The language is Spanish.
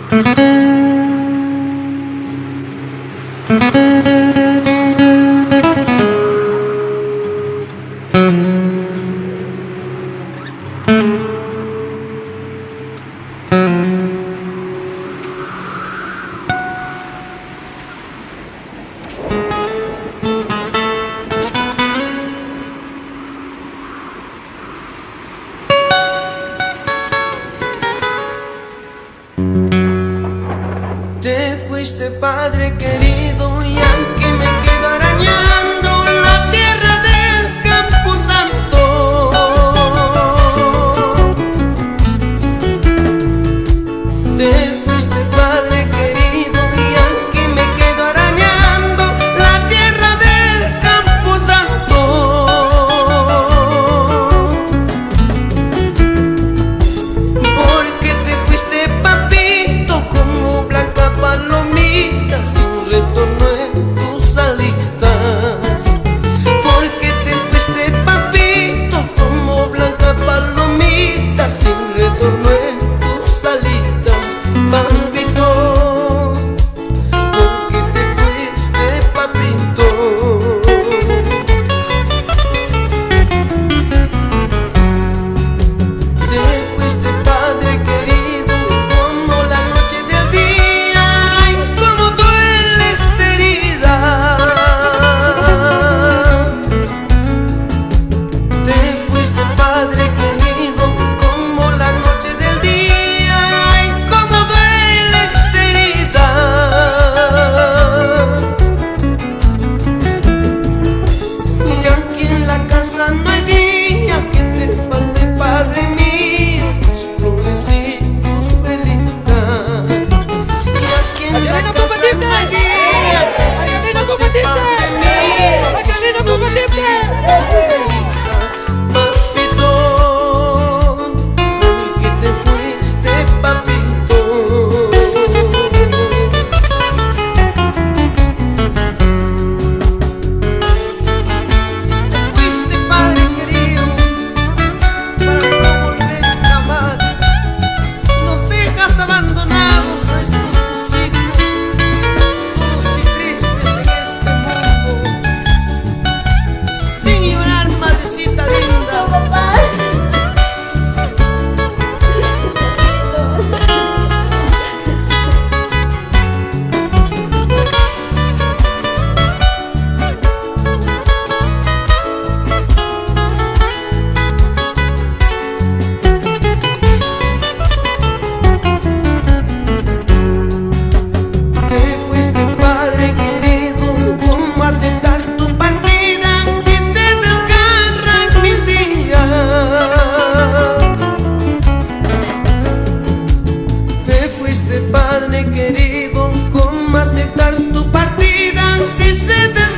Te fuiste, Padre querido, y aunque me quedo arañando la tierra del Campo Santo, te fuiste, Padre querido, y aunque me quedo arañando la tierra del Campo Santo, porque te fuiste, papito, como blanca palomita sin retorno en tus alitas. Porque te fuiste, papito, como blanca palomita sin retorno en tus alitas, papito. Porque te fuiste, papito. Te fuiste, Padre querido, como la noche del día y como duele esta herida. Te fuiste, Padre querido, como la noche del día y como duele esta herida. Y aquí en la casa no hay día que te falte, Padre mío, tus flores y tus velitas. Y aquí en la casa no hay día que te falte, Padre mío, tus flores y tus velitas. Papito, porque te fuiste, papito. Te fuiste, Padre querido, para no volver jamás, y nos dejas abandonados a estos tus hijos, solos y tristes en este mundo. Sin llorar, madrecita linda. Te fuiste, Padre querido, ¿cómo aceptar tu partida si se desgarran mis días? Te fuiste, Padre querido, ¿cómo aceptar tu partida si se desgarran